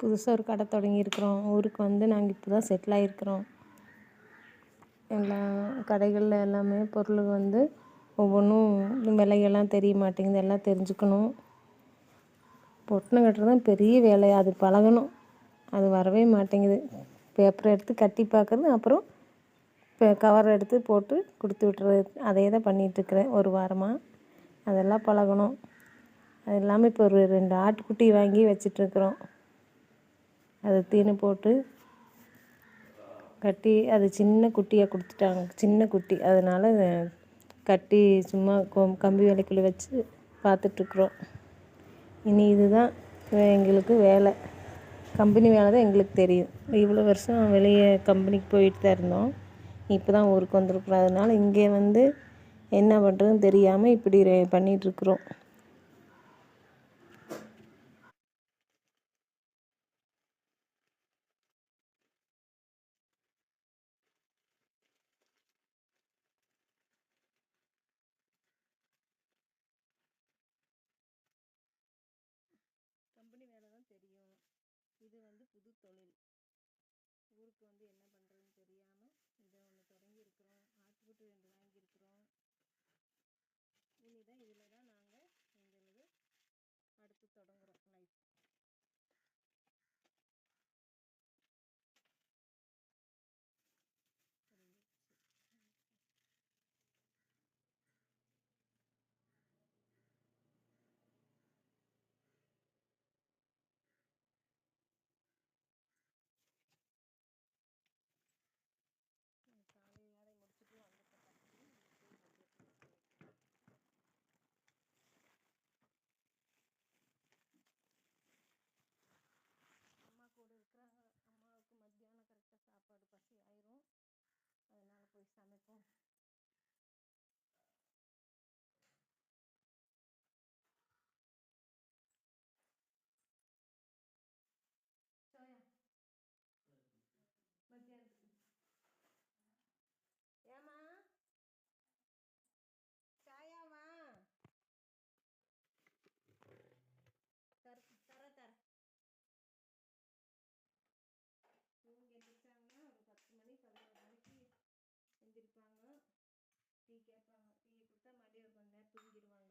புதுசாக ஒரு கடை தொடங்கியிருக்கிறோம். ஊருக்கு வந்து நாங்கள் இப்போ தான் செட்டில் ஆகிருக்கிறோம். எல்லா கடைகளில் எல்லாமே பொருள் வந்து ஒவ்வொன்றும் விலையெல்லாம் தெரிய மாட்டேங்குது. எல்லாம் தெரிஞ்சுக்கணும். பொட்டணம் கட்டுறது தான் பெரிய வேலை. அது பழகணும். அது வரவே மாட்டேங்குது. பேப்பரை எடுத்து கட்டி பார்க்குறது, அப்புறம் இப்போ கவர் எடுத்து போட்டு கொடுத்து விட்டுறது. அதே தான் பண்ணிகிட்ருக்கிறேன் ஒரு வாரமாக. அதெல்லாம் பழகணும். அது இல்லாமல் இப்போ ஒரு 2 ஆட்டுக்குட்டி வாங்கி வச்சிட்ருக்குறோம். அது தீனி போட்டு கட்டி, அது சின்ன குட்டியாக கொடுத்துட்டாங்க. சின்ன குட்டி, அதனால் கட்டி சும்மா கம்பி வேலைக்குள்ளே வச்சு பார்த்துட்ருக்குறோம். இனி இதுதான் எங்களுக்கு வேலை. கம்பெனி வேலை தான் எங்களுக்கு தெரியும். இவ்வளோ வருஷம் வெளியே கம்பெனிக்கு போயிட்டு தான் இருந்தோம். இப்போ தான் ஊருக்கு வந்திருக்குறோம். அதனால் இங்கே வந்து என்ன பண்ணுறதுன்னு தெரியாமல் இப்படி பண்ணிகிட்ருக்குறோம். கம்பெனி வேலை தான் தெரியும். இது வந்து புது தொழில். ஊருக்கு வந்து என்ன பண்ணுறதுன்னு தெரியாமல் இதை ஒன்று தொடங்கியிருக்கிறோம். ஆட்டுக்குட்டி 2 வாங்கியிருக்கிறோம். இனிதான் இதில் தான் நாங்கள் எங்களது அடுத்து தொடங்குகிறோம் லைஃப். காலை வேலை முடிச்சுட்டு வந்துட்டோம். அம்மா கூட இருக்கிறாங்க. அம்மாவுக்கு மத்தியானம் கரெக்டாக சாப்பாடு பசி ஆயிரும். அதனால் போய் சமைப்போம். சோயா மத்தியானத்துக்கு ஏமா சாயாவா தர இவங்க எந்திரிச்சாங்கன்னா ஒரு 10 மணி 11 மணிக்கு எந்திரிப்பாங்க. டீ கேட்பாங்க. டீ கொடுத்தா மறுபடியும் ஒரு கொஞ்ச நேரம் தூங்கிடுவாங்க.